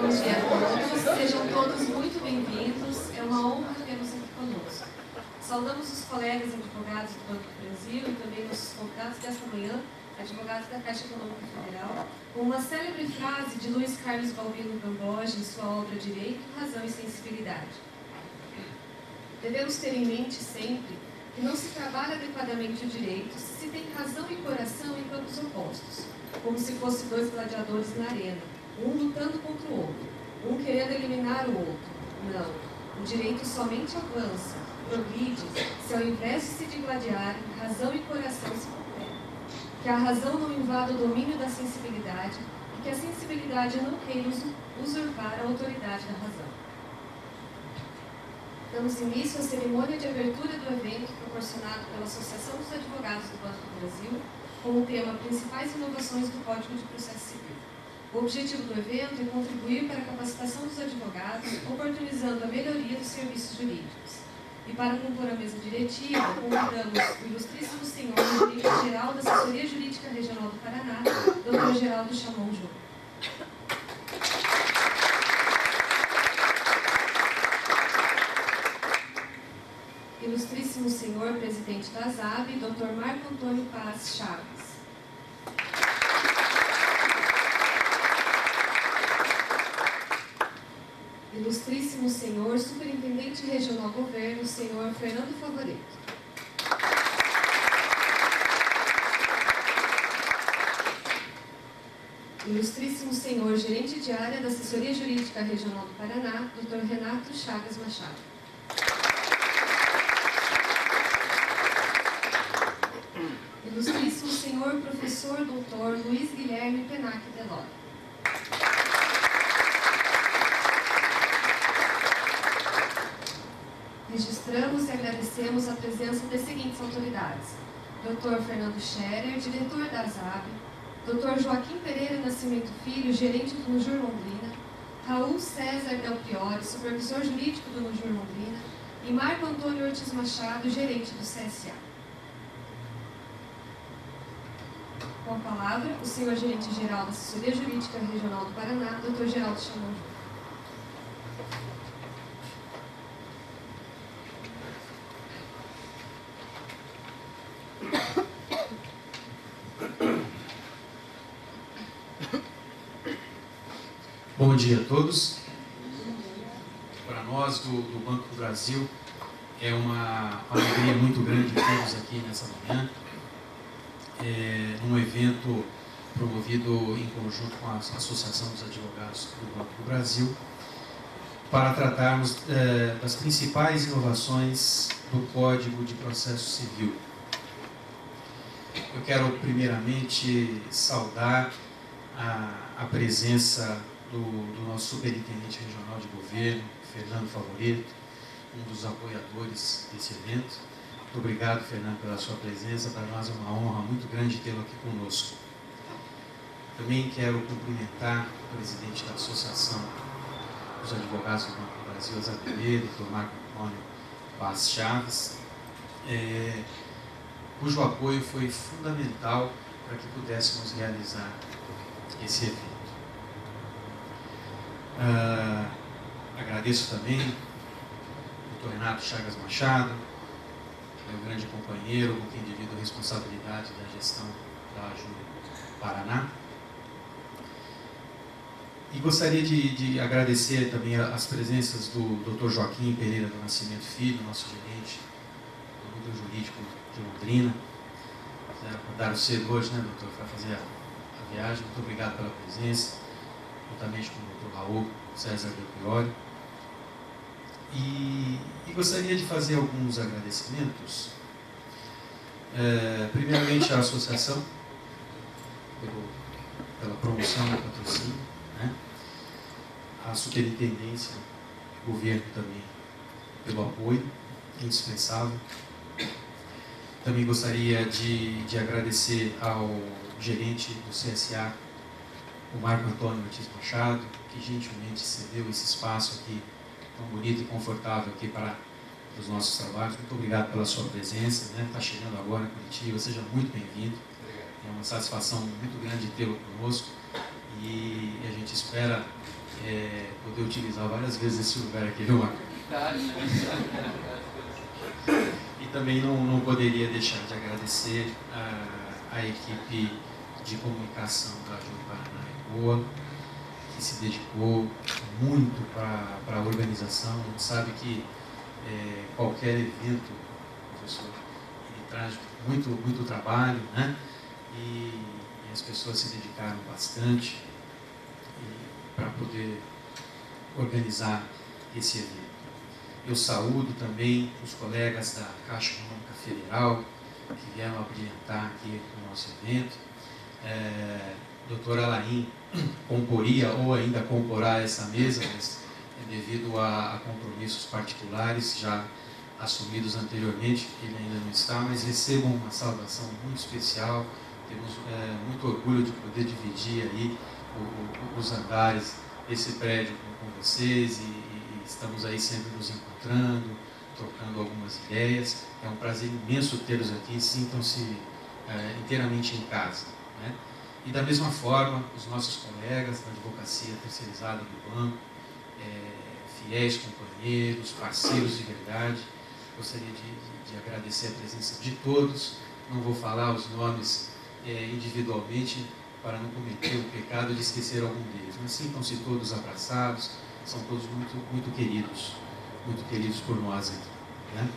Bom dia a todos, sejam todos muito bem-vindos, é uma honra tê-los aqui conosco. Saudamos os colegas advogados do Banco do Brasil e também os convidados desta manhã, advogados da Caixa Econômica Federal, com uma célebre frase de Luiz Carlos Balbino Gamboge em sua obra Direito, Razão e Sensibilidade. Devemos ter em mente sempre que não se trabalha adequadamente o direito se se tem razão e coração em campos opostos, como se fossem dois gladiadores na arena, um lutando contra o outro, um querendo eliminar o outro. Não, o direito somente avança, progride, se ao invés de se digladiarem, razão e coração se cooperam. Que a razão não invada o domínio da sensibilidade e que a sensibilidade não queira usurpar a autoridade da razão. Damos início à cerimônia de abertura do evento proporcionado pela Associação dos Advogados do Banco do Brasil, com o tema Principais Inovações do Código de Processo Civil. O objetivo do evento é contribuir para a capacitação dos advogados, oportunizando a melhoria dos serviços jurídicos. E para compor a mesa diretiva, convidamos o ilustríssimo senhor gerente-geral da Assessoria Jurídica Regional do Paraná, Dr. Geraldo Chamon Júnior. Ilustríssimo senhor presidente da ASAB, Dr. Marco Antônio Paz Chaves. Ilustríssimo senhor superintendente regional governo, senhor Fernando Favoreto. Ilustríssimo senhor gerente de área da Assessoria Jurídica Regional do Paraná, Dr. Renato Chagas Machado. Ilustríssimo senhor professor doutor Luiz Guilherme Penac Delora. Registramos e agradecemos a presença das seguintes autoridades: Dr. Fernando Scherer, diretor da ASAB, Dr. Joaquim Pereira Nascimento Filho, gerente do Nujur Londrina, Raul César Del Priori, supervisor jurídico do Nujur Londrina, e Marco Antônio Ortiz Machado, gerente do CSA. Com a palavra, o senhor gerente-geral da Assessoria Jurídica Regional do Paraná, Dr. Geraldo Chamon Júnior. Bom dia a todos. Para nós do Banco do Brasil é uma alegria muito grande termos aqui nessa manhã, num evento promovido em conjunto com a Associação dos Advogados do Banco do Brasil, para tratarmos das principais inovações do Código de Processo Civil. Eu quero primeiramente saudar a presença do nosso superintendente regional de governo, Fernando Favoreto, um dos apoiadores desse evento. Muito obrigado, Fernando, pela sua presença. Para nós é uma honra muito grande tê-lo aqui conosco. Também quero cumprimentar o presidente da Associação dos Advogados do Banco do Brasil, ASAB, Dr. Marco Antônio Paz Chaves, cujo apoio foi fundamental para que pudéssemos realizar esse evento. Agradeço também ao Dr. Renato Chagas Machado, meu grande companheiro, com quem divido a responsabilidade da gestão da Júnior Paraná. E gostaria de agradecer também as presenças do Dr. Joaquim Pereira do Nascimento Filho, nosso gerente do Núcleo Jurídico de Londrina. Acordaram cedo hoje, né, doutor, para fazer a viagem. Muito obrigado pela presença, juntamente com o Dr. Raul César Del Priori. E gostaria de fazer alguns agradecimentos. Primeiramente à associação, pela promoção do patrocínio, né? A superintendência, o governo também, pelo apoio indispensável. Também gostaria de agradecer ao gerente do CSA, o Marco Antônio Ortiz Machado, que gentilmente cedeu esse espaço aqui, tão bonito e confortável aqui para os nossos trabalhos. Muito obrigado pela sua presença, né? Está chegando agora em Curitiba, seja muito bem-vindo. É uma satisfação muito grande tê-lo conosco e a gente espera poder utilizar várias vezes esse lugar aqui, viu, Marco? E também não poderia deixar de agradecer a equipe de comunicação da Ajuda Paraná Boa, que se dedicou muito para a organização. A gente sabe que qualquer evento, professor, ele traz muito trabalho, né? E as pessoas se dedicaram bastante para poder organizar esse evento. Eu saúdo também os colegas da Caixa Econômica Federal que vieram abrilhantar aqui o nosso evento. Doutora Alain comporia ou ainda comporá essa mesa, mas devido a compromissos particulares já assumidos anteriormente, ele ainda não está, mas recebam uma saudação muito especial. Temos muito orgulho de poder dividir aí os andares desse prédio com vocês e estamos aí sempre nos encontrando, trocando algumas ideias. É um prazer imenso tê-los aqui, sintam-se inteiramente em casa, né? E da mesma forma, os nossos colegas da advocacia terceirizada do banco, fiéis companheiros, parceiros de verdade, gostaria de agradecer a presença de todos. Não vou falar os nomes individualmente para não cometer o pecado de esquecer algum deles, mas sintam-se todos abraçados, são todos muito queridos por nós aqui, né?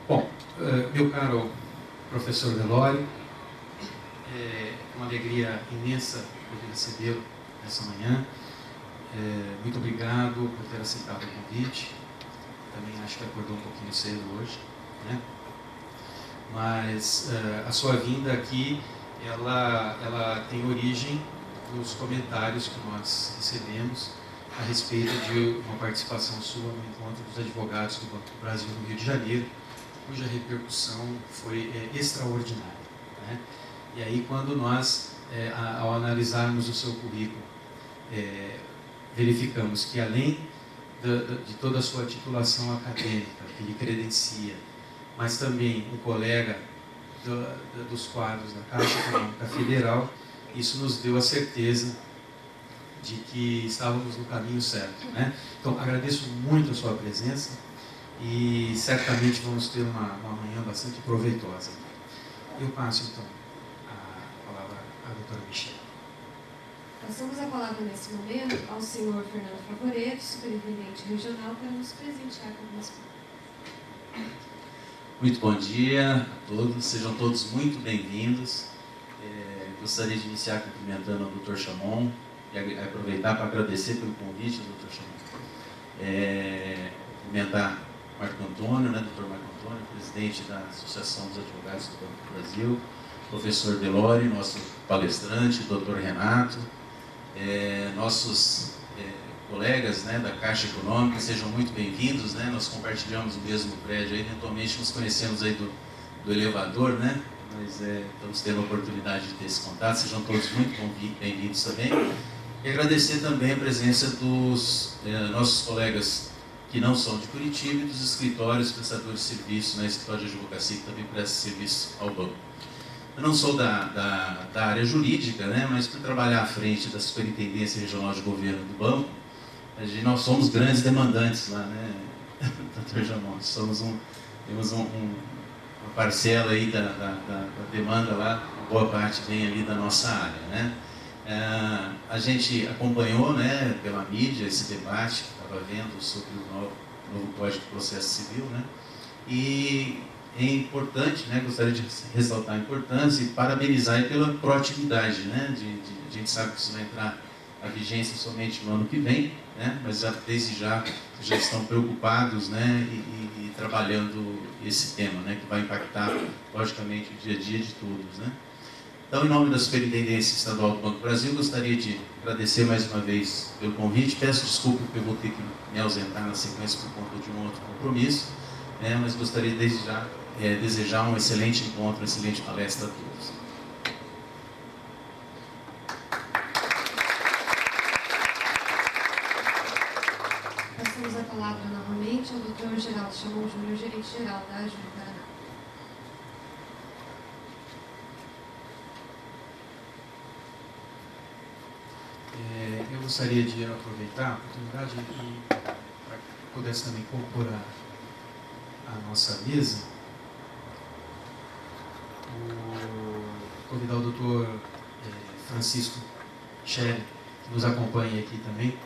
Bom, meu caro professor Delório, é uma alegria imensa poder recebê-lo nessa manhã. Muito obrigado por ter aceitado o convite. Também acho que acordou um pouquinho cedo hoje, né? Mas a sua vinda aqui, ela tem origem nos comentários que nós recebemos a respeito de uma participação sua no encontro dos advogados do Banco do Brasil no Rio de Janeiro, cuja repercussão foi extraordinária, né? E aí, quando nós, ao analisarmos o seu currículo, verificamos que, além de toda a sua titulação acadêmica, que lhe credencia, mas também um colega dos quadros da Caixa Econômica Federal, isso nos deu a certeza de que estávamos no caminho certo, né? Então, agradeço muito a sua presença e certamente vamos ter uma manhã bastante proveitosa. Eu passo, então, a palavra à doutora Michele. Passamos a palavra nesse momento ao senhor Fernando Favoreto, superintendente regional, para nos presentear com algumas palavras. Muito bom dia a todos, sejam todos muito bem-vindos. Gostaria de iniciar cumprimentando o Dr. Chamon e aproveitar para agradecer pelo convite ao Dr. Chamon. Cumprimentar Marco Antônio, né, Dr. Marco Antônio, presidente da Associação dos Advogados do Banco do Brasil, professor Delório, nosso palestrante, Dr. Renato, nossos colegas, né, da Caixa Econômica, sejam muito bem-vindos, né? Nós compartilhamos o mesmo prédio aí, eventualmente nos conhecemos aí do elevador, né? Mas estamos tendo a oportunidade de ter esse contato, sejam todos muito bem-vindos também. E agradecer também a presença dos nossos colegas que não são de Curitiba e dos escritórios prestadores de serviço, né, escritório de advocacia que também presta serviço ao banco. Eu não sou da área jurídica, né, mas por trabalhar à frente da Superintendência Regional de Governo do banco, nós somos grandes demandantes lá, né, Dr. Jamon? Temos uma parcela aí da demanda lá, boa parte vem ali da nossa área, né? A gente acompanhou, né, pela mídia esse debate que estava vendo sobre o novo Código de Processo Civil, né? E é importante, né, gostaria de ressaltar a importância e parabenizar pela proatividade, né? A gente sabe que isso vai entrar a vigência somente no ano que vem, né? Mas desde já estão preocupados, né, e trabalhando esse tema, né, que vai impactar logicamente o dia a dia de todos, né? Então, em nome da Superintendência Estadual do Banco do Brasil, gostaria de agradecer mais uma vez pelo convite. Peço desculpa porque eu vou ter que me ausentar na sequência por conta de um outro compromisso, né, mas gostaria desde já desejar um excelente encontro, uma excelente palestra a todos. Passamos a palavra novamente ao Dr. Geraldo Chamon Júnior, gerente-geral da Ajuda Paraná. Eu gostaria de aproveitar a oportunidade e para que pudesse também compor a nossa mesa, convidar o doutor Francisco Schelle, que nos acompanha aqui também.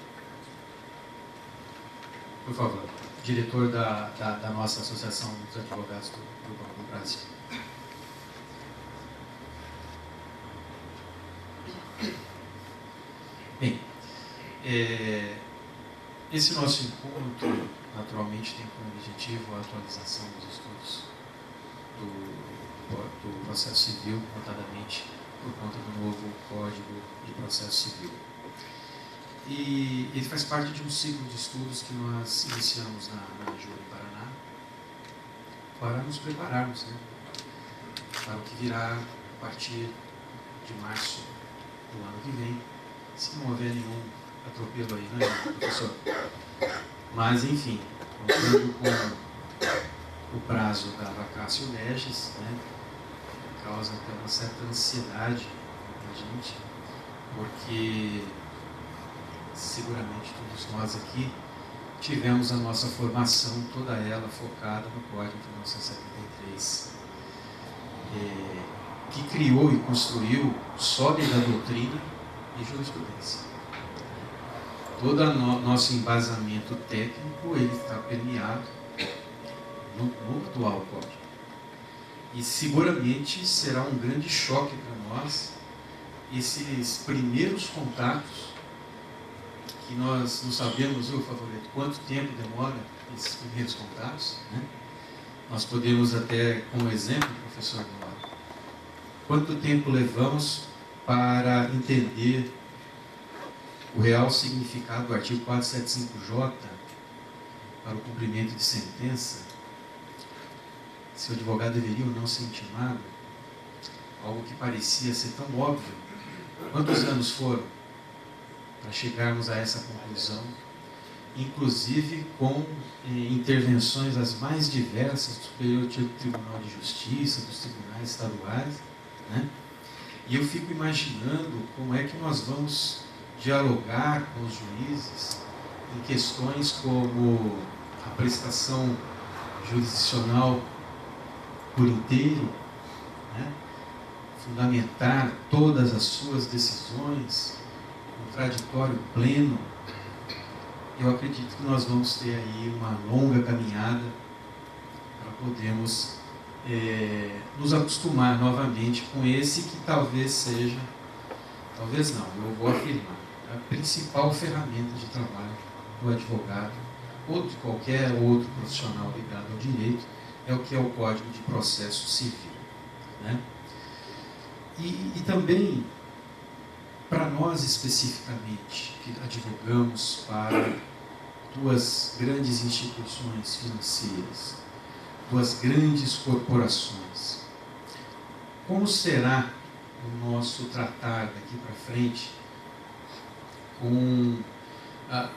Por favor, diretor da nossa Associação dos Advogados do Banco do Brasil. Bem, esse nosso encontro, naturalmente, tem como objetivo a atualização dos estudos do processo civil, notadamente por conta do novo Código de Processo Civil. E ele faz parte de um ciclo de estudos que nós iniciamos na AJU em Paraná, para nos prepararmos, né, para o que virá a partir de março do ano que vem, se não houver nenhum atropelo aí, né, professor? Mas, enfim, contando com o prazo da vacatio legis, né, causa até uma certa ansiedade na gente, porque seguramente todos nós aqui tivemos a nossa formação, toda ela focada no Código de 1973, que criou e construiu sólida doutrina e jurisprudência. Todo o nosso embasamento técnico ele está permeado no atual Código. E seguramente será um grande choque para nós esses primeiros contatos, que nós não sabemos, Favoreto, quanto tempo demora esses primeiros contatos, né? Nós podemos até, como exemplo, professor Eduardo, quanto tempo levamos para entender o real significado do artigo 475J para o cumprimento de sentença, se o advogado deveria ou não ser intimado, algo que parecia ser tão óbvio. Quantos anos foram para chegarmos a essa conclusão, inclusive com intervenções as mais diversas do Superior Tribunal de Justiça, dos tribunais estaduais, né? E eu fico imaginando como é que nós vamos dialogar com os juízes em questões como a prestação jurisdicional por inteiro, né? Fundamentar todas as suas decisões, contraditório pleno. Eu acredito que nós vamos ter aí uma longa caminhada para podermos nos acostumar novamente com esse que talvez seja, talvez não, eu vou afirmar, a principal ferramenta de trabalho do advogado ou de qualquer outro profissional ligado ao direito, é o que é o Código de Processo Civil, né? E também, para nós especificamente, que advogamos para duas grandes instituições financeiras, duas grandes corporações, como será o nosso tratar daqui para frente com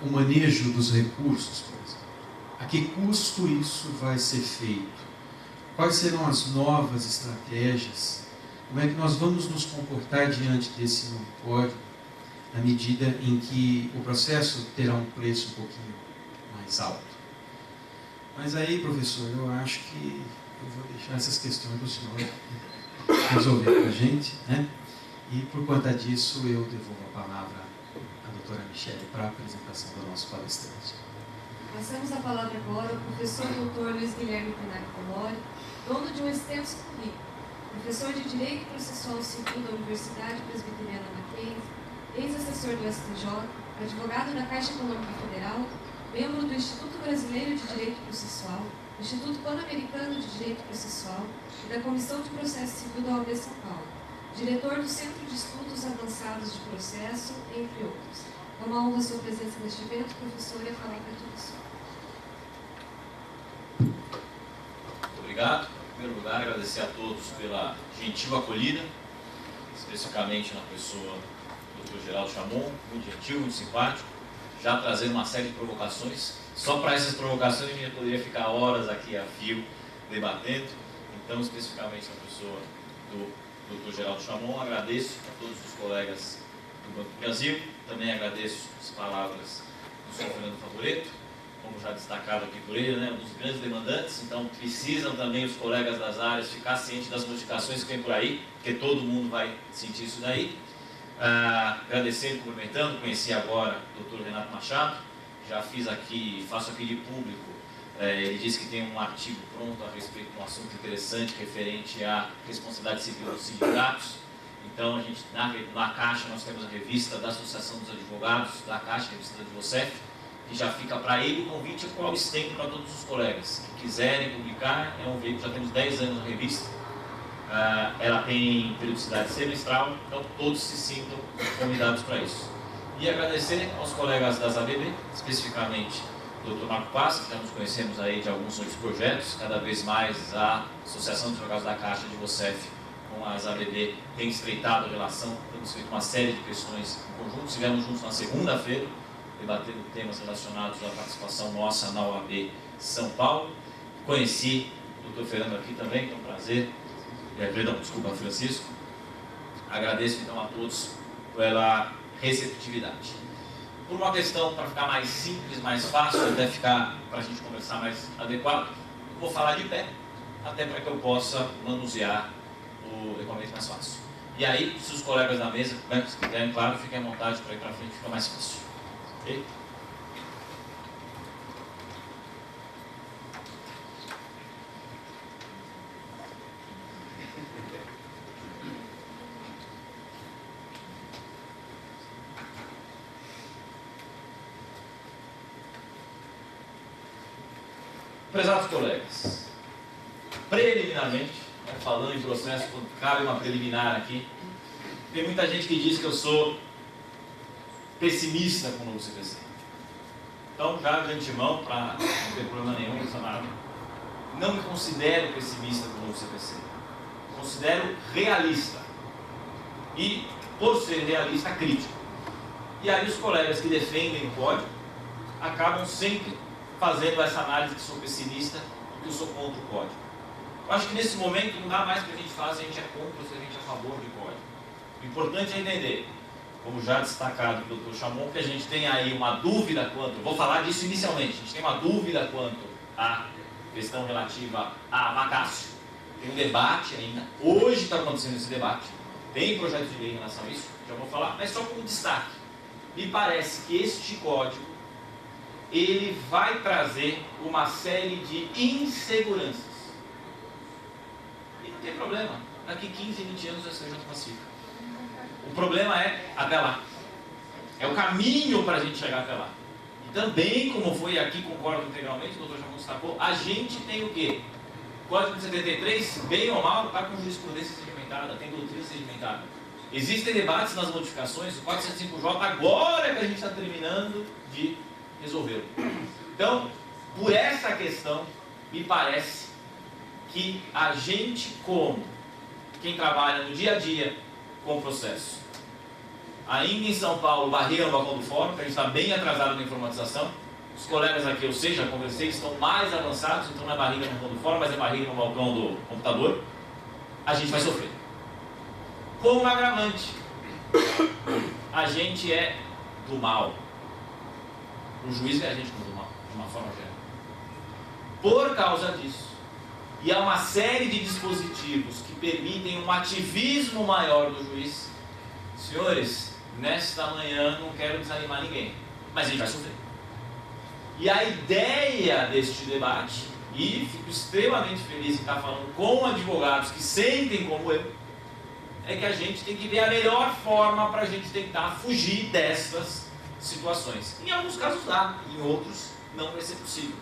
o manejo dos recursos, por exemplo? A que custo isso vai ser feito? Quais serão as novas estratégias? Como é que nós vamos nos comportar diante desse novo código, na medida em que o processo terá um preço um pouquinho mais alto? Mas aí, professor, eu acho que eu vou deixar essas questões para o senhor resolver para a gente, né? E por conta disso, eu devolvo a palavra à doutora Michelle para a apresentação do nosso palestrante. Passamos a palavra agora ao professor Dr. Luiz Guilherme Pinac Polori, dono de um extenso currículo, professor de Direito Processual Civil da Universidade Presbiteriana Mackenzie, ex-assessor do STJ, advogado da Caixa Econômica Federal, membro do Instituto Brasileiro de Direito Processual, Instituto Pan-Americano de Direito Processual e da Comissão de Processo Civil da OAB São Paulo, diretor do Centro de Estudos Avançados de Processo, entre outros. É uma honra a sua presença neste evento, professor, e a palavra é toda sua. Muito obrigado. Em primeiro lugar, agradecer a todos pela gentil acolhida, especificamente na pessoa do Dr. Geraldo Chamon, muito gentil, muito simpático, já trazendo uma série de provocações. Só para essas provocações eu poderia ficar horas aqui a fio debatendo. Então, especificamente na pessoa do Dr. Geraldo Chamon, agradeço a todos os colegas do Banco do Brasil. Também agradeço as palavras do senhor Fernando Favoreto, como já destacado aqui por ele, né, um dos grandes demandantes. Então precisam também os colegas das áreas ficar cientes das modificações que vem por aí, porque todo mundo vai sentir isso daí. Agradecendo, cumprimentando, conheci agora o Dr. Renato Machado, já faço aqui de público. Ele disse que tem um artigo pronto a respeito de um assunto interessante referente à responsabilidade civil dos sindicatos. Então, a gente, na Caixa, nós temos a revista da Associação dos Advogados, da Caixa, a revista da Advocef, que já fica para ele o convite, o qual estendo para todos os colegas que quiserem publicar. É um veículo, já temos 10 anos na revista, ela tem periodicidade semestral, então todos se sintam convidados para isso. E agradecer aos colegas das ABB, especificamente o Dr. Marco Paz, que já nos conhecemos aí de alguns outros projetos, cada vez mais a Associação dos Advogados da Caixa de Vocef com as ABB tem estreitado a relação, temos feito uma série de questões em conjunto, estivemos juntos na segunda-feira, debatendo temas relacionados à participação nossa na OAB São Paulo. Conheci o Dr. Fernando aqui também, que é um prazer. Francisco. Agradeço então a todos pela receptividade. Por uma questão, para ficar mais simples, mais fácil, até ficar para a gente conversar mais adequado, vou falar de pé, até para que eu possa manusear o equipamento mais fácil. E aí, se os colegas da mesa, se quiserem, claro, fiquem à vontade para ir para frente, fica mais fácil. Ok? Prezados colegas, preliminarmente, falando em processo, quando cabe uma preliminar aqui, tem muita gente que diz que eu sou pessimista com o novo CPC. Então, já de antemão, para não ter problema nenhum, não me considero pessimista com o novo CPC. Considero realista. E, por ser realista, crítico. E aí os colegas que defendem o código acabam sempre fazendo essa análise que sou pessimista do que eu sou contra o código. Eu acho que nesse momento não dá mais para a gente falar se a gente é contra ou se a gente é a favor de código. O importante é entender, como já destacado pelo Dr. Chamon, que a gente tem aí uma dúvida quanto, vou falar disso inicialmente, a gente tem uma dúvida quanto à questão relativa a Macácio. Tem um debate ainda, hoje está acontecendo esse debate, tem projeto de lei em relação a isso, já vou falar, mas só como destaque. Me parece que este código ele vai trazer uma série de inseguranças. E não tem problema, daqui 15, 20 anos a STJ pacifica. O problema é até lá. É o caminho para a gente chegar até lá. E também, como foi aqui, concordo integralmente, o doutor Jamon destacou, a gente tem o quê? O Código de 73, bem ou mal, está com jurisprudência sedimentada, tem doutrina sedimentada. Existem debates nas modificações, o 475J agora é que a gente está terminando de resolvê-lo. Então, por essa questão, me parece que a gente, como quem trabalha no dia a dia com o processo, ainda em São Paulo, barreira no balcão do fórum, que a gente está bem atrasado na informatização, os colegas aqui, eu sei, já conversei, estão mais avançados, então não é barriga no balcão do fórum, mas é barriga no balcão do computador, a gente vai sofrer. Como agravante, a gente é do mal. O juiz vê a gente como do mal, de uma forma geral. Por causa disso, e há uma série de dispositivos que permitem um ativismo maior do juiz, senhores, nesta manhã não quero desanimar ninguém, mas a gente vai sofrer. E a ideia deste debate, e fico extremamente feliz em estar falando com advogados que sentem como eu, é que a gente tem que ver a melhor forma para a gente tentar fugir dessas situações. Em alguns casos dá, em outros não vai ser possível.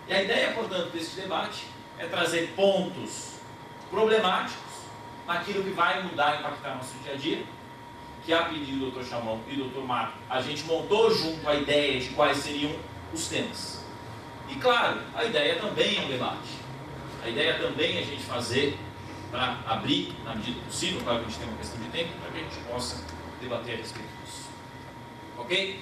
E a ideia, portanto, desse debate é trazer pontos problemáticos naquilo que vai mudar e impactar nosso dia a dia, que a pedido do Dr. Chamon e do Dr. Marco, a gente montou junto a ideia de quais seriam os temas. E claro, a ideia também é um debate. A ideia também é a gente fazer para abrir, na medida possível, claro que a gente tem uma questão de tempo, para que a gente possa debater a respeito disso. Ok?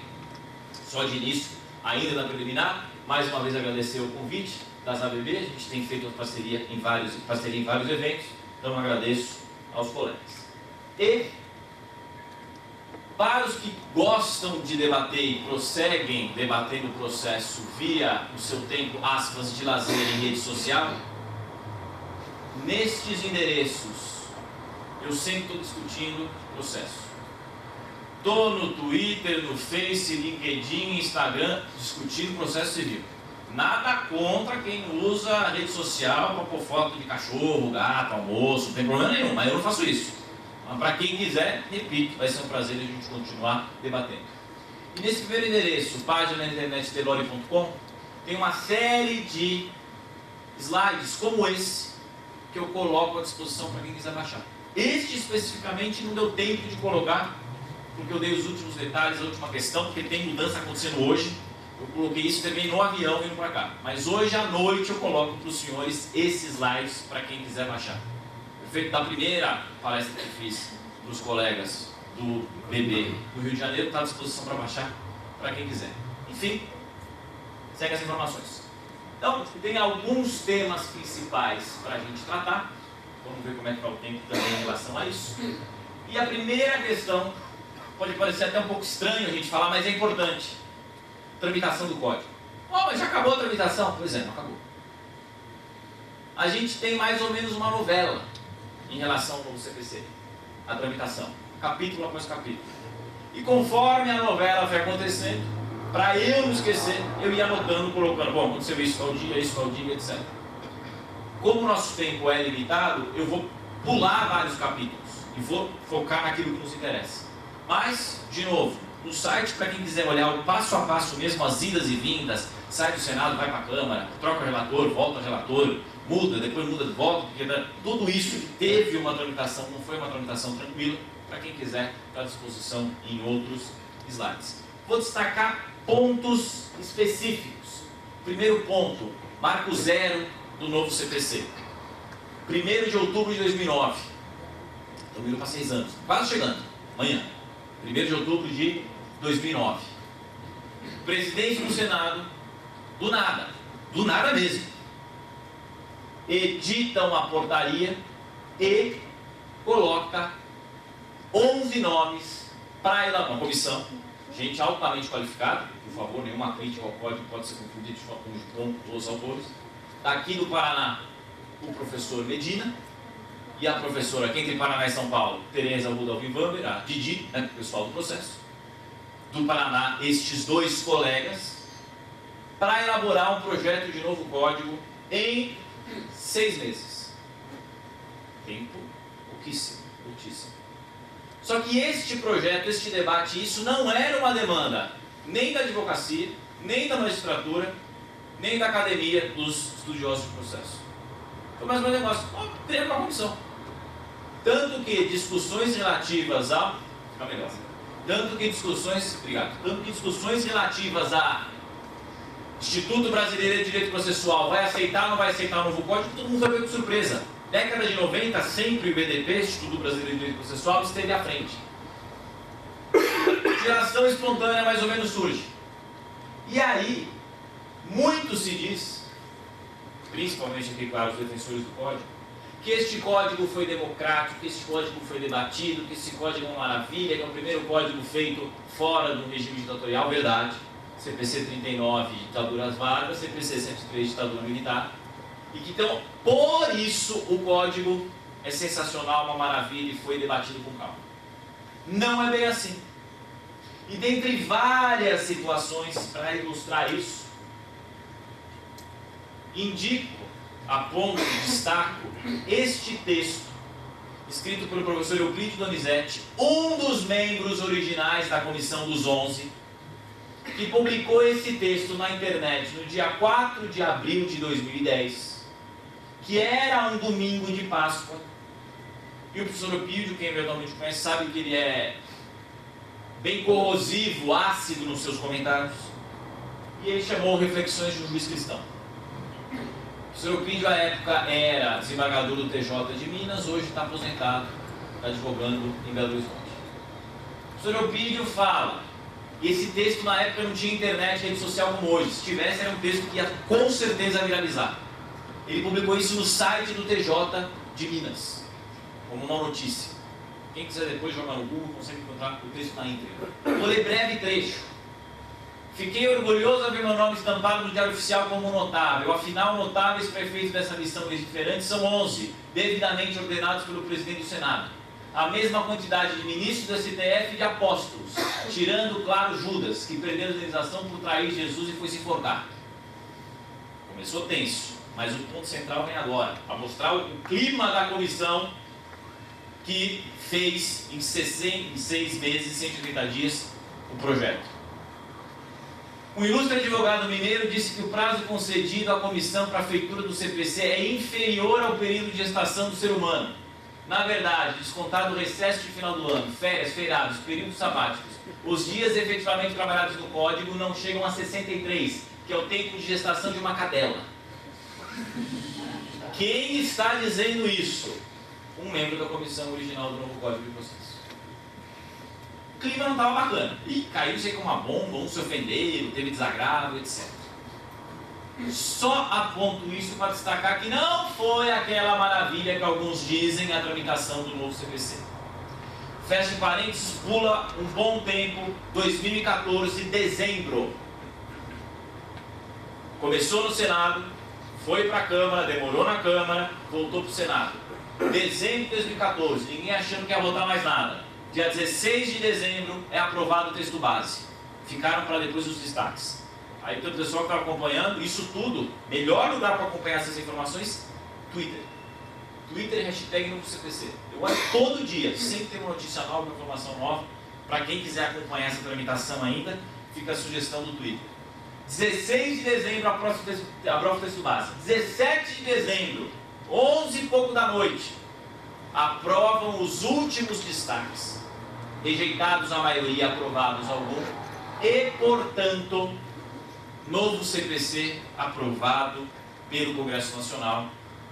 Só de início, ainda na preliminar, mais uma vez agradecer o convite das ABB, a gente tem feito parceria em vários eventos, então agradeço aos colegas. E, Para os que gostam de debater e prosseguem debatendo o processo via o seu tempo, aspas, de lazer em rede social, nestes endereços eu sempre estou discutindo processo. Estou no Twitter, no Face, LinkedIn, Instagram, discutindo processo civil. Nada contra quem usa a rede social para pôr foto de cachorro, gato, almoço, não tem problema nenhum, mas eu não faço isso. Mas para quem quiser, repito, vai ser um prazer a gente continuar debatendo. E nesse primeiro endereço, página na internet telore.com, tem uma série de slides como esse que eu coloco à disposição para quem quiser baixar. Este especificamente não deu tempo de colocar, porque eu dei os últimos detalhes, a última questão, porque tem mudança acontecendo hoje. Eu coloquei isso também no avião vindo para cá. Mas hoje à noite eu coloco para os senhores esses slides para quem quiser baixar. Efeito da primeira palestra que eu fiz para os colegas do BB do Rio de Janeiro, está à disposição para baixar para quem quiser. Enfim, segue as informações. Então, tem alguns temas principais para a gente tratar. Vamos ver como é que está o tempo também em relação a isso. E a primeira questão, pode parecer até um pouco estranho a gente falar, mas é importante. Tramitação do código. Oh, mas já acabou a tramitação? Pois é, não acabou. A gente tem mais ou menos uma novela em relação ao novo CPC. A tramitação. Capítulo após capítulo. E conforme a novela vai acontecendo, para eu não esquecer, eu ia anotando, colocando, bom, aconteceu isso tal dia, etc. Como o nosso tempo é limitado, eu vou pular vários capítulos e vou focar naquilo que nos interessa. Mas, de novo, no site, para quem quiser olhar o passo a passo mesmo, as idas e vindas, sai do Senado, vai para a Câmara, troca o relator, volta o relator, muda, depois muda de volta, porque tudo isso teve uma tramitação, não foi uma tramitação tranquila, para quem quiser, está à disposição em outros slides. Vou destacar pontos específicos. Primeiro ponto, marco zero do novo CPC. 1º de outubro de 2009. Estamos indo para 6 anos, quase chegando, amanhã. 1º de outubro de 2009. Presidente do Senado, do nada mesmo, edita uma portaria e coloca 11 nomes para elaborar uma comissão, gente altamente qualificada, por favor, nenhuma crítica ao código pode ser confundida com os autores. Daqui do Paraná, o professor Medina, e a professora, aqui entre Paraná e São Paulo, Tereza Rudolph Vamber, a Didi, né, o pessoal do processo. Do Paraná, estes dois colegas, para elaborar um projeto de novo código em 6 meses. Tempo pouquíssimo, pouquíssimo. Só que este projeto, este debate, isso não era uma demanda nem da advocacia, nem da magistratura, nem da academia dos estudiosos do processo. Foi mais um negócio, criamos uma comissão. Tanto que discussões relativas a... Fica melhor. Tanto que discussões relativas a Instituto Brasileiro de Direito Processual vai aceitar ou não vai aceitar o novo código, todo mundo foi pego de surpresa. Década de 90, sempre o IBDP, Instituto Brasileiro de Direito Processual, esteve à frente. Geração espontânea mais ou menos surge. E aí, muito se diz, principalmente aqui, claro, os defensores do código, que este código foi democrático, que este código foi debatido, que esse código é uma maravilha, que é o primeiro código feito fora do regime ditatorial, verdade. CPC 39, ditaduras Vargas, CPC 103, ditadura militar. E que então, por isso, o código é sensacional, uma maravilha e foi debatido com calma. Não é bem assim. E dentre várias situações para ilustrar isso, indico, aponto, destaco este texto, escrito pelo professor Euclide Donizete, um dos membros originais da Comissão dos 11, que publicou esse texto na internet no dia 4 de abril de 2010, que era um domingo de Páscoa. E o professor Eupídio, quem eventualmente conhece, sabe que ele é bem corrosivo, ácido nos seus comentários. E ele chamou Reflexões de um Juiz Cristão. O professor Eupídio, à época, era desembargador do TJ de Minas, hoje está aposentado, está advogando em Belo Horizonte. O professor Eupídio fala, e esse texto na época não tinha internet, rede social como hoje. Se tivesse, era um texto que ia com certeza viralizar. Ele publicou isso no site do TJ de Minas, como uma notícia. Quem quiser depois jogar no Google consegue encontrar o texto na íntegra. Vou ler breve trecho. Fiquei orgulhoso de ver meu nome estampado no Diário Oficial como notável. Afinal, notáveis prefeitos dessa missão legiferante são 11, devidamente ordenados pelo presidente do Senado. A mesma quantidade de ministros do STF e de apóstolos, tirando, claro, Judas, que perdeu a indenização por trair Jesus e foi se enforcar. Começou tenso, mas o ponto central vem agora, para mostrar o clima da comissão que fez em 6 meses, 180 dias, o projeto. Um ilustre advogado mineiro disse que o prazo concedido à comissão para a feitura do CPC é inferior ao período de gestação do ser humano. Na verdade, descontado o recesso de final do ano, férias, feriados, períodos sabáticos, os dias efetivamente trabalhados no código não chegam a 63, que é o tempo de gestação de uma cadela. Quem está dizendo isso? Um membro da comissão original do novo Código de Processo. O clima não estava bacana. Ih, caiu isso aí com uma bomba, um se ofenderam, teve desagravo, etc. Só aponto isso para destacar que não foi aquela maravilha que alguns dizem a tramitação do novo CPC. Fecha parênteses, pula um bom tempo, 2014, dezembro. Começou no Senado, foi para a Câmara, demorou na Câmara, voltou para o Senado. Dezembro de 2014, ninguém achando que ia votar mais nada. Dia 16 de dezembro é aprovado o texto base. Ficaram para depois os destaques. Aí o pessoal que estava acompanhando, isso tudo, melhor lugar para acompanhar essas informações, Twitter. Twitter, hashtag novo CPC. Eu olho todo dia, sempre tem uma notícia nova, uma informação nova. Para quem quiser acompanhar essa tramitação ainda, fica a sugestão do Twitter. 16 de dezembro, aprova o texto base. 17 de dezembro, 11 e pouco da noite, aprovam os últimos destaques. Rejeitados a maioria, aprovados alguns. E, portanto, novo CPC aprovado pelo Congresso Nacional,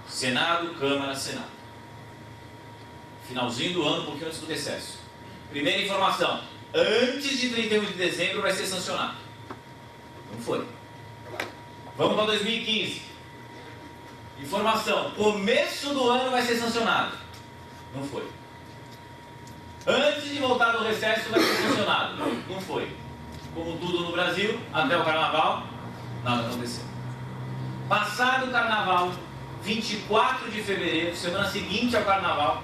Senado, Câmara, Senado. Finalzinho do ano, um pouquinho antes do recesso. Primeira informação, antes de 31 de dezembro vai ser sancionado. Não foi. Vamos para 2015. Informação, começo do ano vai ser sancionado. Não foi. Antes de voltar do recesso vai ser sancionado. Não foi. Como tudo no Brasil, até o Carnaval, nada aconteceu. Passado o Carnaval, 24 de fevereiro, semana seguinte ao Carnaval,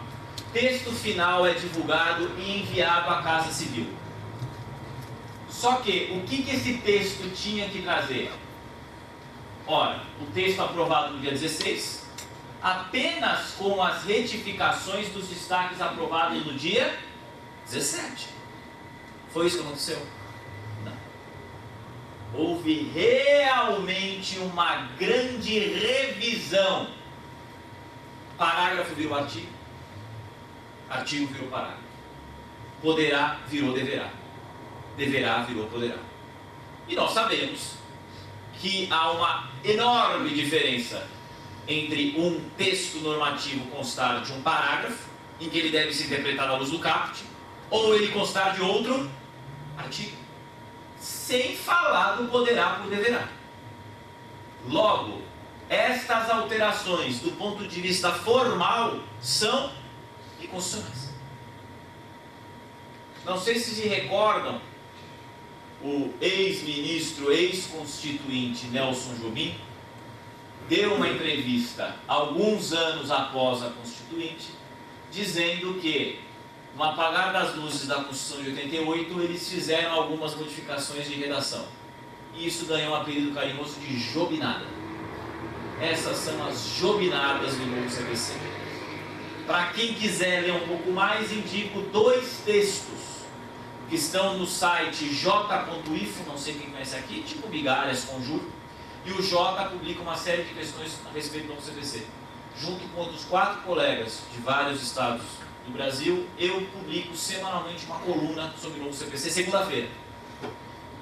texto final é divulgado e enviado à Casa Civil. Só que, o que esse texto tinha que trazer? Ora, o texto aprovado no dia 16, apenas com as retificações dos destaques aprovados no dia 17. Foi isso que aconteceu? Não. Houve realmente uma grande revisão. Parágrafo virou artigo, artigo virou parágrafo. Poderá virou deverá. Deverá virou poderá. E nós sabemos que há uma enorme diferença entre um texto normativo constar de um parágrafo, em que ele deve ser interpretado à luz do caput, ou ele constar de outro artigo, sem falar do poderá por deverá. Logo, estas alterações, do ponto de vista formal, são inconstitucionais. Não sei se se recordam, o ex-ministro, ex-constituinte Nelson Jobim deu uma entrevista alguns anos após a Constituinte, dizendo que no apagar das luzes da Constituição de 88 eles fizeram algumas modificações de redação. E isso ganhou um apelido carinhoso de jobinada. Essas são as jobinadas do novo CPC. Para quem quiser ler um pouco mais, indico 2 textos que estão no site j.ifo, não sei quem conhece aqui, tipo Migalhas, Conjuro, e o J publica uma série de questões a respeito do novo CPC. Junto com outros 4 colegas de vários estados do Brasil, eu publico semanalmente uma coluna sobre o novo CPC, segunda-feira.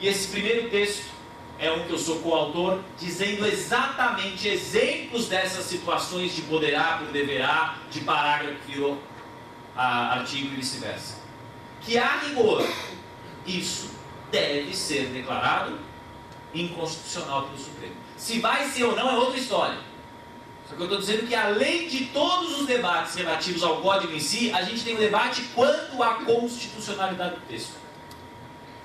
E esse primeiro texto é um que eu sou coautor, dizendo exatamente exemplos dessas situações de poderá por deverá, de parágrafo que virou artigo e vice-versa. Que a rigor, isso deve ser declarado inconstitucional pelo Supremo. Se vai ser ou não é outra história. Só que eu estou dizendo que além de todos os debates relativos ao código em si, a gente tem um debate quanto à constitucionalidade do texto.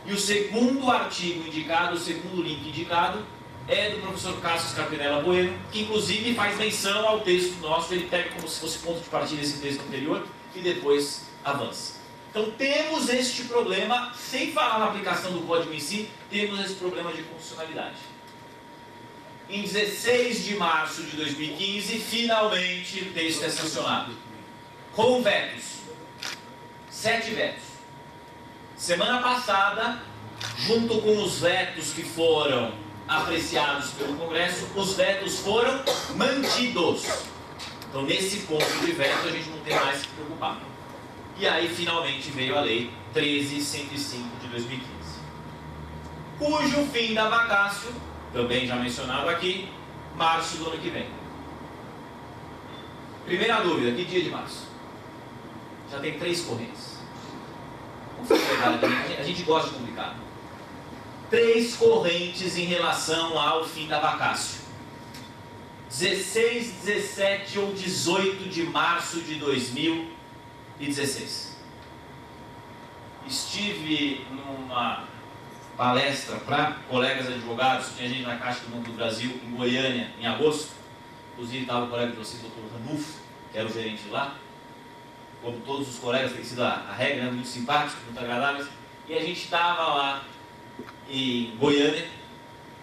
E o segundo artigo indicado, o segundo link indicado, é do professor Cássio Scarpinella Bueno, que inclusive faz menção ao texto nosso, ele pega como se fosse ponto de partida esse texto anterior e depois avança. Então temos este problema, sem falar na aplicação do código em si, temos esse problema de constitucionalidade. Em 16 de março de 2015, finalmente o texto é sancionado. Com vetos. 7 vetos. Semana passada, junto com os vetos que foram apreciados pelo Congresso, os vetos foram mantidos. Então, nesse ponto de veto, a gente não tem mais que se preocupar. E aí, finalmente, veio a Lei 13.105 de 2015, cujo fim da vacácio, também já mencionado aqui, março do ano que vem. Primeira dúvida, que dia de março? Já tem 3 correntes. A gente gosta de complicar. 3 correntes em relação ao fim da vacácio. 16, 17 ou 18 de março de 2016. Estive numa palestra para colegas advogados, tinha gente na Caixa do Banco do Brasil, em Goiânia, em agosto. Inclusive estava o colega de vocês, o Dr. Ranulfo, que era o gerente de lá. Como todos os colegas, tem sido a regra, né? Muito simpáticos, muito agradáveis. E a gente estava lá em Goiânia.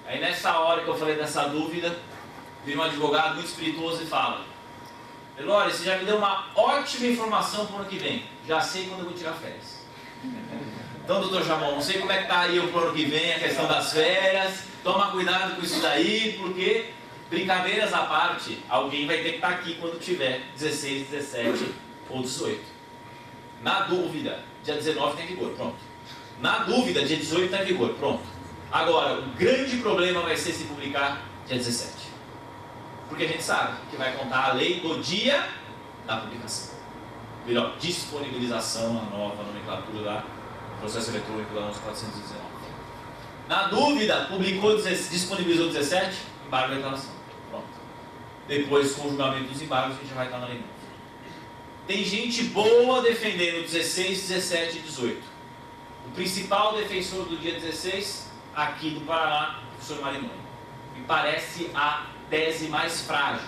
Aí nessa hora que eu falei dessa dúvida, veio um advogado muito espirituoso e fala: Delore, você já me deu uma ótima informação para o ano que vem. Já sei quando eu vou tirar férias. Então, doutor Jamon, não sei como é que está aí para o ano que vem a questão das férias. Toma cuidado com isso daí, porque, brincadeiras à parte, alguém vai ter que estar aqui quando tiver 16, 17 ou 18. Na dúvida, dia 19 tem vigor, pronto. Na dúvida, dia 18 está em vigor, pronto. Agora, o grande problema vai ser se publicar dia 17. Porque a gente sabe que vai contar a lei do dia da publicação. Melhor, disponibilização, a nova nomenclatura da processo eletrônico da 11.419. Na dúvida, disponibilizou 17, embargo da declaração. Pronto. Depois, com o julgamento dos embargos, a gente já vai estar na lei nova. Tem gente boa defendendo 16, 17 e 18. O principal defensor do dia 16, aqui do Paraná, o professor Marinoni. Me parece a tese mais frágil.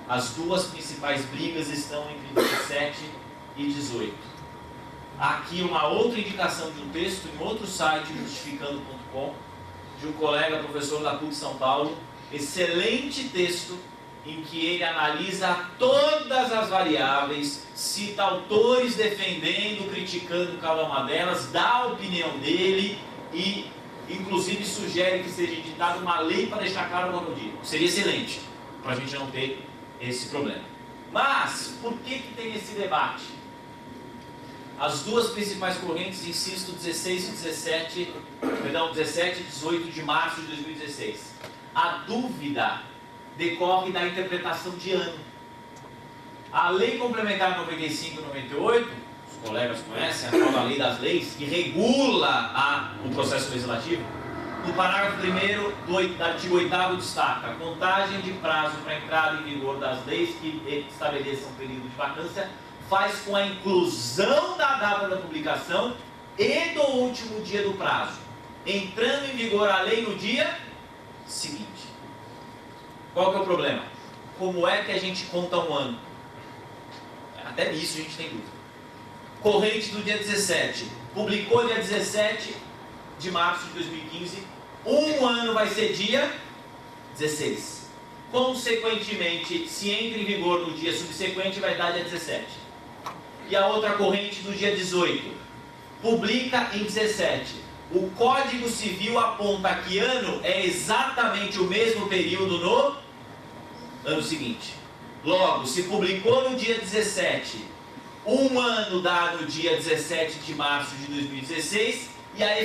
As duas principais brigas estão entre 17 e 18. Aqui uma outra indicação de um texto em outro site, justificando.com, de um colega professor da PUC São Paulo, excelente texto, em que ele analisa todas as variáveis, cita autores defendendo, criticando cada uma delas, dá a opinião dele e, inclusive, sugere que seja editada uma lei para deixar claro o dia. Seria excelente, para a gente não ter esse problema. Mas, por que tem esse debate? As duas principais correntes, insisto, 17 e 18 de março de 2016. A dúvida decorre da interpretação de ano. A Lei Complementar 95 e 98, os colegas conhecem, a nova Lei das Leis, que regula o processo legislativo, no parágrafo 1º do artigo 8º destaca: contagem de prazo para entrada em vigor das leis que estabeleçam período de vacância faz com a inclusão da data da publicação e do último dia do prazo, entrando em vigor a lei no dia seguinte. Qual que é o problema? Como é que a gente conta um ano? Até nisso a gente tem dúvida. Corrente do dia 17. Publicou dia 17 de março de 2015. Um ano vai ser dia 16. Consequentemente, se entra em vigor no dia subsequente, vai dar dia 17. E a outra corrente do dia 18. Publica em 17. O Código Civil aponta que ano é exatamente o mesmo período no ano seguinte. Logo, se publicou no dia 17, um ano dá no dia 17 de março de 2016, e a